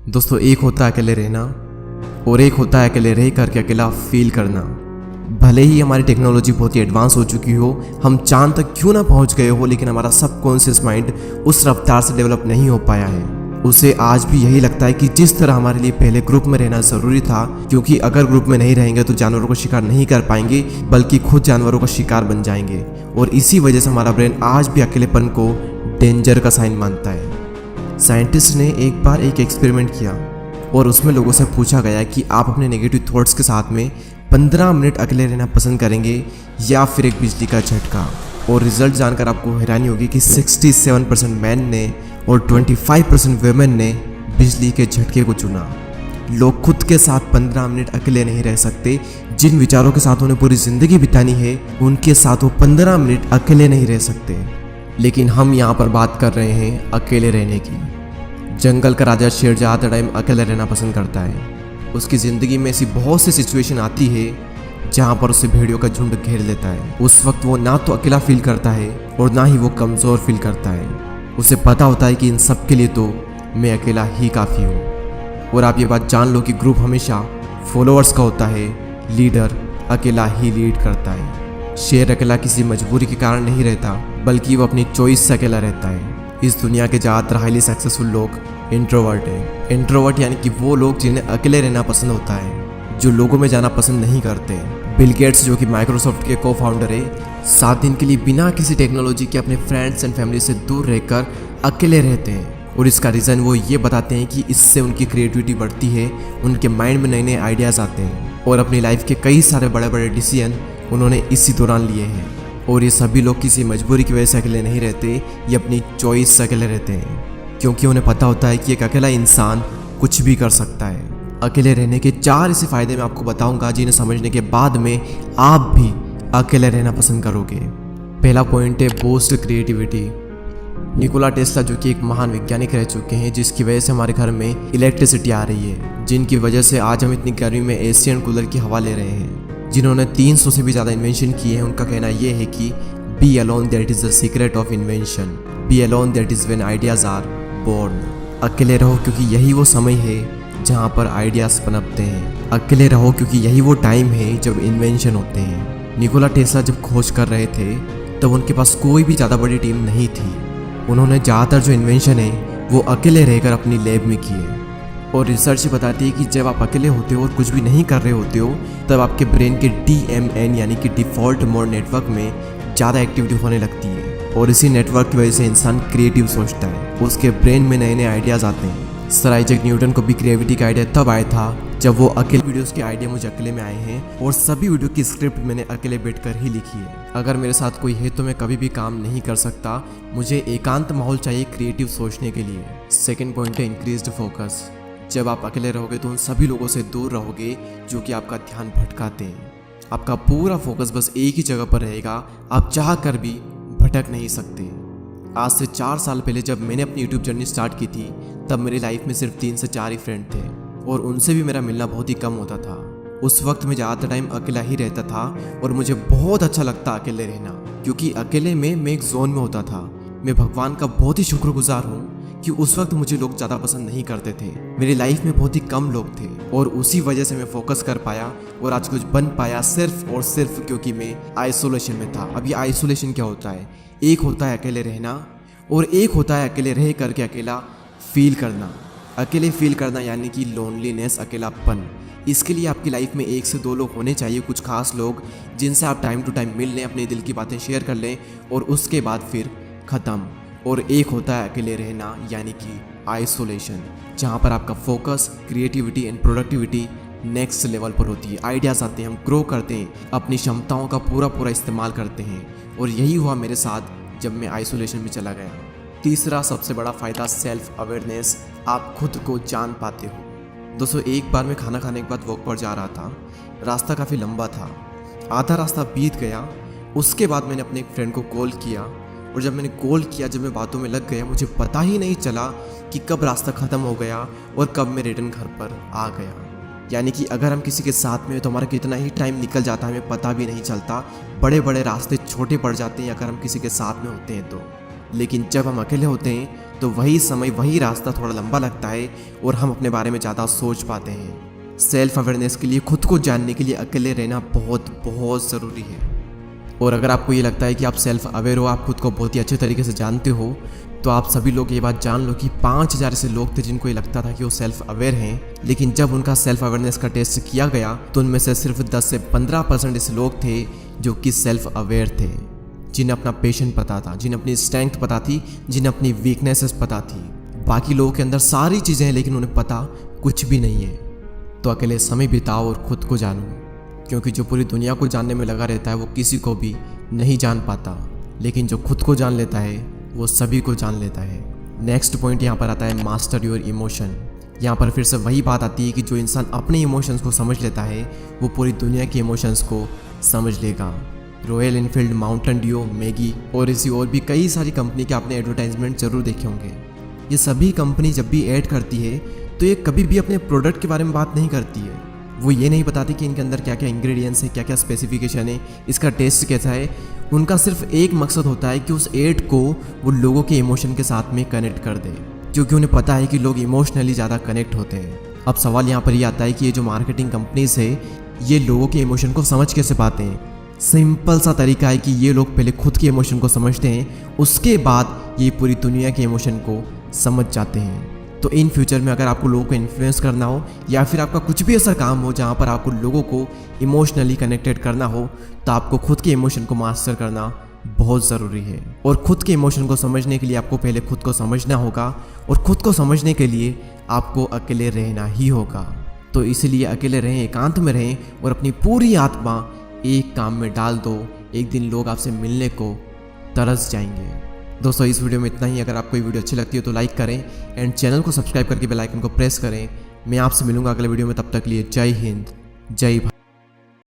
दोस्तों, एक होता है अकेले रहना और एक होता है अकेले रह करके अकेला फील करना। भले ही हमारी टेक्नोलॉजी बहुत ही एडवांस हो चुकी हो, हम चांद तक क्यों ना पहुंच गए हो, लेकिन हमारा सबकॉन्शियस माइंड उस रफ्तार से डेवलप नहीं हो पाया है। उसे आज भी यही लगता है कि जिस तरह हमारे लिए पहले ग्रुप में रहना ज़रूरी था, क्योंकि अगर ग्रुप में नहीं रहेंगे तो जानवरों को शिकार नहीं कर पाएंगे बल्कि खुद जानवरों का शिकार बन जाएंगे। और इसी वजह से हमारा ब्रेन आज भी अकेलेपन को डेंजर का साइन मानता है। साइंटिस्ट ने एक बार एक एक्सपेरिमेंट किया और उसमें लोगों से पूछा गया कि आप अपने नेगेटिव थॉट्स के साथ में 15 मिनट अकेले रहना पसंद करेंगे या फिर एक बिजली का झटका। और रिजल्ट जानकर आपको हैरानी होगी कि 67% मैन ने और 25% वेमेन ने बिजली के झटके को चुना। लोग खुद के साथ 15 मिनट अकेले नहीं रह सकते। जिन विचारों के साथ उन्हें पूरी ज़िंदगी बितानी है, उनके साथ वो 15 मिनट अकेले नहीं रह सकते। लेकिन हम यहाँ पर बात कर रहे हैं अकेले रहने की। जंगल का राजा शेर ज़्यादा टाइम अकेले रहना पसंद करता है। उसकी ज़िंदगी में ऐसी बहुत सी सिचुएशन आती है जहाँ पर उसे भेड़ियों का झुंड घेर लेता है। उस वक्त वो ना तो अकेला फील करता है और ना ही वो कमज़ोर फील करता है। उसे पता होता है कि इन सब के लिए तो मैं अकेला ही काफ़ी हूँ। और आप ये बात जान लो कि ग्रुप हमेशा फॉलोअर्स का होता है, लीडर अकेला ही लीड करता है। शेर अकेला किसी मजबूरी के कारण नहीं रहता, बल्कि वो अपनी चॉइस से अकेला रहता है। इस दुनिया के ज़्यादातर हाईली सक्सेसफुल लोग इंट्रोवर्ट हैं। इंट्रोवर्ट यानी कि वो लोग जिन्हें अकेले रहना पसंद होता है, जो लोगों में जाना पसंद नहीं करते। बिल गेट्स, जो कि माइक्रोसॉफ्ट के को फाउंडर है, 7 दिन के लिए बिना किसी टेक्नोलॉजी के अपने फ्रेंड्स एंड फैमिली से दूर रहकर अकेले रहते हैं। और इसका रीज़न वो ये बताते हैं कि इससे उनकी क्रिएटिविटी बढ़ती है, उनके माइंड में नए नए आइडियाज़ आते हैं और अपनी लाइफ के कई सारे बड़े बड़े डिसीजन उन्होंने इसी दौरान लिए हैं। और ये सभी लोग किसी मजबूरी की वजह से अकेले नहीं रहते, ये अपनी चॉइस से अकेले रहते हैं, क्योंकि उन्हें पता होता है कि एक अकेला इंसान कुछ भी कर सकता है। अकेले रहने के 4 ऐसे फ़ायदे मैं आपको बताऊंगा जिन्हें समझने के बाद में आप भी अकेले रहना पसंद करोगे। पहला पॉइंट है बूस्ट क्रिएटिविटी। निकोला टेस्ला, जो कि एक महान वैज्ञानिक रह चुके हैं, जिसकी वजह से हमारे घर में इलेक्ट्रिसिटी आ रही है, जिनकी वजह से आज हम इतनी गर्मी में एसी एंड कूलर की हवा ले रहे हैं, जिन्होंने 300 से भी ज़्यादा इन्वेंशन किए हैं। उनका कहना यह है कि be alone that is the secret of invention, be alone that is when ideas are born. अकेले रहो क्योंकि यही वो समय है जहाँ पर आइडियाज़ पनपते हैं। अकेले रहो क्योंकि यही वो टाइम है जब इन्वेंशन होते हैं। निकोला टेस्ला जब खोज कर रहे थे तब उनके पास कोई भी ज़्यादा बड़ी टीम नहीं थी। उन्होंने ज़्यादातर जो इन्वेंशन है वो अकेले रहकर अपनी लैब में किए। और रिसर्च बताती है कि जब आप अकेले होते हो और कुछ भी नहीं कर रहे होते हो, तब आपके ब्रेन के DMN यानी कि डिफ़ॉल्ट मोड नेटवर्क में ज़्यादा एक्टिविटी होने लगती है। और इसी नेटवर्क की वजह से इंसान क्रिएटिव सोचता है, उसके ब्रेन में नए नए आइडियाज़ आते हैं। सर आइजैक न्यूटन को भी क्रिएटिविटी का आइडिया तब आया था जब वो अकेले वीडियोस के आइडिया मुझे अकेले में आए हैं, और सभी वीडियो की स्क्रिप्ट मैंने अकेले बैठकर ही लिखी है। अगर मेरे साथ कोई है तो मैं कभी भी काम नहीं कर सकता। मुझे एकांत माहौल चाहिए क्रिएटिव सोचने के लिए। सेकेंड पॉइंट है इंक्रीज्ड फोकस। जब आप अकेले रहोगे तो उन सभी लोगों से दूर रहोगे जो कि आपका ध्यान भटकाते हैं। आपका पूरा फोकस बस एक ही जगह पर रहेगा, आप चाह कर भी भटक नहीं सकते। आज से 4 साल पहले जब मैंने अपनी यूट्यूब जर्नी स्टार्ट की थी, तब मेरी लाइफ में सिर्फ 3 से 4 ही फ्रेंड थे और उनसे भी मेरा मिलना बहुत ही कम होता था। उस वक्त मैं ज़्यादातर टाइम अकेला ही रहता था और मुझे बहुत अच्छा लगता अकेले रहना, क्योंकि अकेले में मैं एक जोन में होता था। मैं भगवान का बहुत ही शुक्रगुजार हूँ कि उस वक्त मुझे लोग ज़्यादा पसंद नहीं करते थे। मेरी लाइफ में बहुत ही कम लोग थे और उसी वजह से मैं फोकस कर पाया और आज कुछ बन पाया, सिर्फ और सिर्फ क्योंकि मैं आइसोलेशन में था। अब ये आइसोलेशन क्या होता है? एक होता है अकेले रहना और एक होता है अकेले रह करके अकेला फील करना। अकेले फील करना यानी कि लोनलीनेस, अकेलापन। इसके लिए आपकी लाइफ में 1 से 2 लोग होने चाहिए, कुछ खास लोग जिनसे आप टाइम टू टाइम मिल लें, अपने दिल की बातें शेयर कर लें और उसके बाद फिर ख़त्म। और एक होता है अकेले रहना यानी कि आइसोलेशन, जहाँ पर आपका focus, creativity and productivity next level पर होती है। आइडियाज़ आते हैं, हम ग्रो करते हैं, अपनी क्षमताओं का पूरा इस्तेमाल करते हैं। और यही हुआ मेरे साथ जब मैं आइसोलेशन में चला गया। तीसरा सबसे बड़ा फ़ायदा सेल्फ अवेयरनेस। आप खुद को जान पाते हो। दोस्तों, एक बार मैं खाना खाने के बाद वॉक पर जा रहा था। रास्ता काफ़ी लंबा था, आधा रास्ता बीत गया। उसके बाद मैंने अपने एक फ्रेंड को कॉल किया और जब मैंने कॉल किया, जब मैं बातों में लग गया, मुझे पता ही नहीं चला कि कब रास्ता ख़त्म हो गया और कब मैं रिटर्न घर पर आ गया। यानी कि अगर हम किसी के साथ में हो तो हमारा कितना ही टाइम निकल जाता है हमें पता भी नहीं चलता। बड़े बड़े रास्ते छोटे पड़ जाते हैं अगर हम किसी के साथ में होते हैं तो। लेकिन जब हम अकेले होते हैं तो वही समय वही रास्ता थोड़ा लंबा लगता है और हम अपने बारे में ज़्यादा सोच पाते हैं। सेल्फ अवेयरनेस के लिए, खुद को जानने के लिए अकेले रहना बहुत बहुत ज़रूरी है। और अगर आपको ये लगता है कि आप सेल्फ अवेयर हो, आप खुद को बहुत ही अच्छे तरीके से जानते हो, तो आप सभी लोग ये बात जान लो कि 5000 ऐसे लोग थे जिनको ये लगता था कि वो सेल्फ अवेयर हैं, लेकिन जब उनका सेल्फ अवेयरनेस का टेस्ट किया गया तो उनमें से सिर्फ 10 से 15% ऐसे लोग थे जो कि सेल्फ अवेयर थे, जिन्हें अपना पेशेंट पता था, जिन्हें अपनी स्ट्रेंथ पता थी, जिन्हें अपनी वीकनेसेस पता थी। बाकी लोगों के अंदर सारी चीज़ें हैं लेकिन उन्हें पता कुछ भी नहीं है। तो अकेले समय बिताओ और खुद को जानो, क्योंकि जो पूरी दुनिया को जानने में लगा रहता है वो किसी को भी नहीं जान पाता, लेकिन जो खुद को जान लेता है वो सभी को जान लेता है। नेक्स्ट पॉइंट यहाँ पर आता है मास्टर योर इमोशन। यहाँ पर फिर से वही बात आती है कि जो इंसान अपने इमोशंस को समझ लेता है वो पूरी दुनिया के इमोशंस को समझ लेगा। Royal Enfield, Mountain Dew, Maggi और ऐसी और भी कई सारी कंपनी के आपने एडवर्टाइजमेंट जरूर देखे होंगे। ये सभी कंपनी जब भी ऐड करती है तो ये कभी भी अपने प्रोडक्ट के बारे में बात नहीं करती है। वो ये नहीं बताती कि इनके अंदर क्या क्या इंग्रेडिएंट्स है, क्या क्या स्पेसिफिकेशन है, इसका टेस्ट कैसा है। उनका सिर्फ एक मकसद होता है कि उस एड को वो लोगों के इमोशन के साथ में कनेक्ट कर दे, क्योंकि उन्हें पता है कि लोग इमोशनली ज़्यादा कनेक्ट होते हैं। अब सवाल यहाँ पर ये आता है कि ये जो मार्केटिंग कंपनीज है ये लोगों के इमोशन को समझ कैसे पाते हैं। सिंपल सा तरीका है कि ये लोग पहले खुद के इमोशन को समझते हैं, उसके बाद ये पूरी दुनिया के इमोशन को समझ जाते हैं। तो इन फ्यूचर में अगर आपको लोगों को इन्फ्लुएंस करना हो या फिर आपका कुछ भी ऐसा काम हो जहाँ पर आपको लोगों को इमोशनली कनेक्टेड करना हो, तो आपको खुद के इमोशन को मास्टर करना बहुत ज़रूरी है। और खुद के इमोशन को समझने के लिए आपको पहले खुद को समझना होगा, और खुद को समझने के लिए आपको अकेले रहना ही होगा। तो इसलिए अकेले रहें, एकांत में रहें और अपनी पूरी आत्मा एक काम में डाल दो। एक दिन लोग आपसे मिलने को तरस जाएंगे। दोस्तों इस वीडियो में इतना ही। अगर आपको ये वीडियो अच्छी लगती है तो लाइक करें एंड चैनल को सब्सक्राइब करके बेल आइकन को प्रेस करें। मैं आपसे मिलूंगा अगले वीडियो में, तब तक लिए जय हिंद, जय भारत।